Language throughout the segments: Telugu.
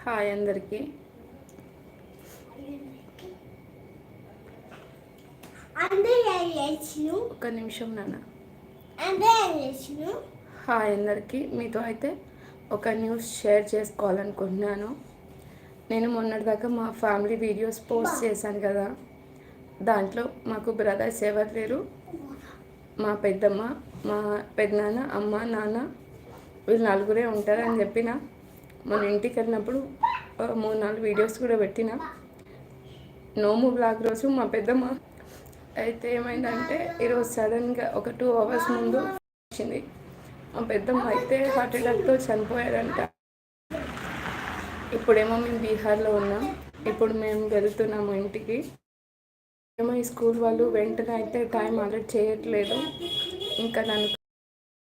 హాయ్ అందరికీ. ఒక నిమిషం నాన్న. హాయ్ అందరికీ. మీతో అయితే ఒక న్యూస్ షేర్ చేసుకోవాలనుకుంటున్నాను. నేను మొన్నటిదాకా మా ఫ్యామిలీ వీడియోస్ పోస్ట్ చేశాను కదా, దాంట్లో మాకు బ్రదర్స్ ఎవరు లేరు. మా పెద్దమ్మ, మా పెద్దనాన్న, అమ్మ, నాన్న వీళ్ళు నలుగురే ఉంటారని చెప్పిన. మన ఇంటికి వెళ్ళినప్పుడు 3-4 వీడియోస్ కూడా పెట్టిన. నోము బ్లాగ్ రోజు మా పెద్దమ్మ అయితే ఏమైందంటే ఈరోజు సడన్గా ఒక 2 అవర్స్ ముందు వచ్చింది. మా పెద్దమ్మ అయితే హార్ట్ అటాక్తో చనిపోయారంట. ఇప్పుడేమో మేము బీహార్లో ఉన్నాం. ఇప్పుడు మేము వెళ్తున్నాము ఇంటికి. ఏమో ఈ స్కూల్ వాళ్ళు వెంటనే అయితే టైం అలర్ట్ చేయట్లేదు. ఇంకా నన్ను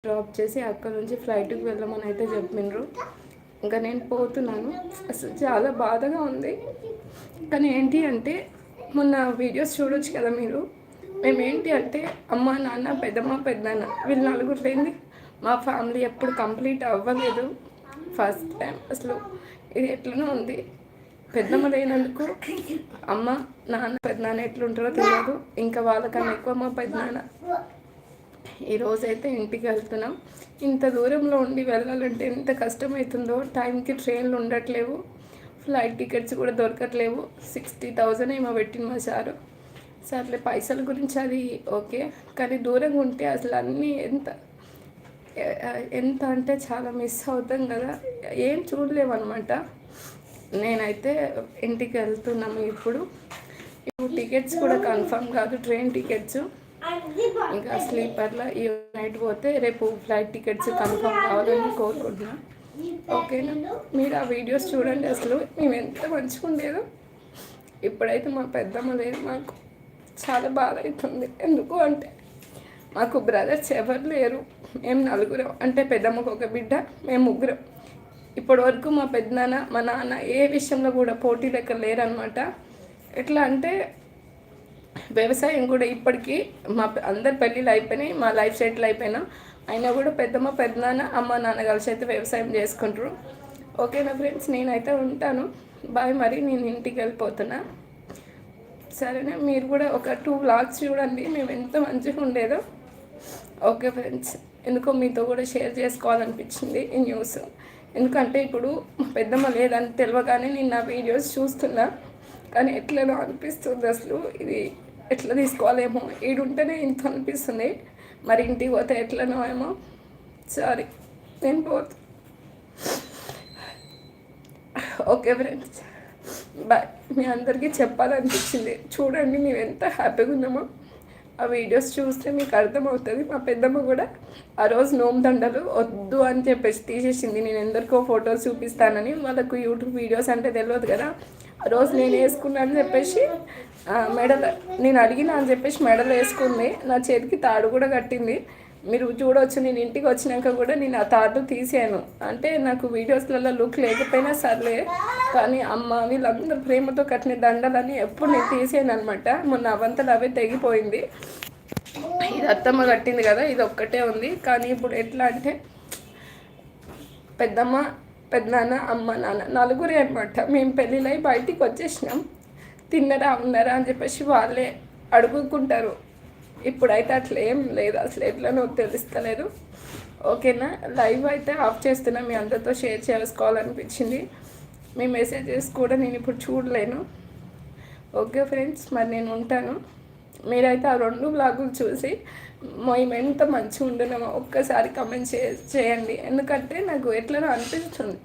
డ్రాప్ చేసి అక్కడ నుంచి ఫ్లైట్కి వెళ్ళమని అయితే చెప్పినారు. ఇంకా నేను పోతున్నాను. అసలు చాలా బాధగా ఉంది. కానీ ఏంటి అంటే మొన్న వీడియోస్ చూడొచ్చు కదా మీరు. మేమేంటి అంటే అమ్మ, నాన్న, పెద్దమ్మ, పెద్దనాన్న వీళ్ళు నలుగురు లేని మా ఫ్యామిలీ ఎప్పుడు కంప్లీట్ అవ్వలేదు. ఫస్ట్ టైం అసలు ఇది ఎట్లనో ఉంది. పెద్దమ్మ లేనందుకు అమ్మ, నాన్న, పెద్దనాన్న ఎట్లుంటారో తెలియదు. ఇంకా వాళ్ళకన్నా ఎక్కువ మా పెద్దనాన్న. ఈరోజైతే ఇంటికి వెళ్తున్నాం. ఇంత దూరంలో ఉండి వెళ్ళాలంటే ఎంత కష్టమవుతుందో. టైంకి ట్రైన్లు ఉండట్లేవు, ఫ్లైట్ టికెట్స్ కూడా దొరకట్లేవు. 60,000 ఏమో పెట్టింది మా సారు. సర్లే పైసల గురించి అది ఓకే, కానీ దూరంగా ఉంటే అసలు అన్నీ ఎంత అంటే చాలా మిస్ అవుతాం కదా, ఏం చూడలేమన్నమాట. నేనైతే ఇంటికి వెళ్తున్నాము ఇప్పుడు టికెట్స్ కూడా కన్ఫర్మ్ కాదు, ట్రైన్ టికెట్స్. ఇంకా స్లీపర్లో ఈ నైట్ పోతే రేపు ఫ్లైట్ టికెట్స్ కన్ఫర్మ్ కావాలని కోరుకుంటున్నాను. ఓకేనా? మీరు ఆ వీడియోస్ చూడండి. అసలు మేము ఎంత మంచిగా ఉండేదో. ఇప్పుడైతే మా పెద్దమ్మ లేదు. మాకు చాలా బాధ అవుతుంది. ఎందుకు అంటే మాకు బ్రదర్స్ ఎవరు లేరు. మేము నలుగురం, అంటే పెద్దమ్మకు ఒక బిడ్డ, మేము ముగ్గురం. ఇప్పటి వరకు మా పెద్దనాన్న, మా నాన్న ఏ విషయంలో కూడా పోటీ లెక్క లేరనమాట. ఎట్లా అంటే వ్యవసాయం కూడా ఇప్పటికీ మా అందరి పెళ్ళిళ్ళు అయిపోయినాయి, మా లైఫ్ సెటిల్ అయిపోయినా అయినా కూడా పెద్దమ్మ, పెద్దనాన్న, అమ్మ, నాన్న కలిసి అయితే వ్యవసాయం చేసుకుంటారు. ఓకేనా ఫ్రెండ్స్? నేనైతే ఉంటాను. బాయ్. మరి నేను ఇంటికి వెళ్ళిపోతున్నా. సరేనా? మీరు కూడా ఒక 2 వ్లాగ్స్ చూడండి, మేము ఎంత మంచిగా ఉండేదో. ఓకే ఫ్రెండ్స్, ఎందుకో మీతో కూడా షేర్ చేసుకోవాలనిపించింది ఈ న్యూస్. ఎందుకంటే ఇప్పుడు పెద్దమ్మ లేదని తెలియగానే నేను నా వీడియోస్ చూస్తున్నా, కానీ ఎట్లనో అనిపిస్తుంది. అసలు ఇది ఎట్లా తీసుకోవాలేమో, ఈడుంటేనే ఇంత అనిపిస్తుంది, మరి ఇంటికి పోతే ఎట్లనో ఏమో. సారీ, నేను పోతా. Okay friends, bye. మీ అందరికీ చెప్పాలనిపించింది. చూడండి మేము ఎంత హ్యాపీగా ఉన్నామో. ఆ వీడియోస్ చూస్తే మీకు అర్థమవుతుంది. మా పెద్దమ్మ కూడా ఆ రోజు నోము దండలు వద్దు అని చెప్పేసి తీసేసింది. నేను ఎందరికో ఫొటోస్ చూపిస్తానని. వాళ్ళకు యూట్యూబ్ వీడియోస్ అంటే తెలియదు కదా. ఆ రోజు నేను వేసుకున్నా అని చెప్పేసి మెడలో నేను అడిగినా అని చెప్పేసి మెడలో వేసుకుంది. నా చేతికి తాడు కూడా కట్టింది. మీరు చూడవచ్చు. నేను ఇంటికి వచ్చినాక కూడా నేను ఆ తాడు తీసాను. అంటే నాకు వీడియోస్లలో లుక్ లేకపోయినా సర్లే, కానీ అమ్మ వీళ్ళందరూ ప్రేమతో కట్టిన దండలని ఎప్పుడు నేను తీసాను అనమాట. మొన్న అవంతలు అవే తెగిపోయింది. ఇది అత్తమ్మ కట్టింది కదా, ఇది ఒక్కటే ఉంది. కానీ ఇప్పుడు ఎట్లా అంటే పెద్దమ్మ, పెద్దనాన్న, అమ్మ, నాన్న నలుగురే అనమాట. మేము పెళ్ళిళ్ళై బయటికి వచ్చేసినాం. తిన్నరా ఉన్నారా అని చెప్పేసి వాళ్ళే అడుగుకుంటారు. ఇప్పుడైతే అట్లా ఏం లేదు. అసలు ఎట్లనో తెలుస్తలేదు. ఓకేనా? లైవ్ అయితే ఆఫ్ చేస్తున్నా. మీ అందరితో షేర్ చేసుకోవాలనిపించింది. మీ మెసేజెస్ కూడా నేను ఇప్పుడు చూడలేను. ఓకే ఫ్రెండ్స్, మరి నేను ఉంటాను. మీరైతే ఆ 2 వ్లాగులు చూసి మేము ఎంత మంచిగా ఉంటున్నామో ఒక్కసారి కమెంట్ చేయండి. ఎందుకంటే నాకు ఎట్లనో అనిపిస్తుంది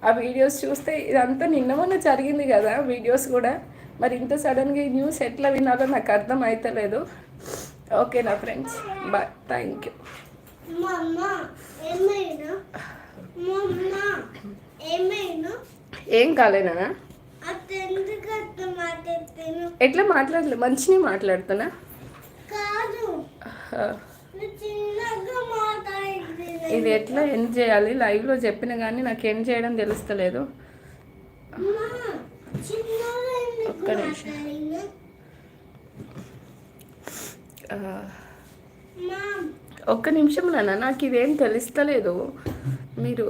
ఆ వీడియోస్ చూస్తే. ఇదంతా నిన్న మొన్న జరిగింది కదా వీడియోస్ కూడా. మరి ఇంత సడన్గా ఈ న్యూస్ ఎట్లా వినాలో నాకు అర్థం అవుతలేదు. ఓకేనా ఫ్రెండ్స్? బాయ్. Thank you. ఏం కాలేనా? ఎట్లా మాట్లాడలేదు? మంచిగా మాట్లాడుతున్నా. ఇది ఎట్లా ఎండ్ చేయాలి? లైవ్లో చెప్పిన కానీ నాకు ఎండ్ చేయడం తెలుస్తలేదు. ఒక్క నిమిషం. ఒక్క నిమిషం నాన్న, నాకు ఇదేం తెలుస్తలేదు. మీరు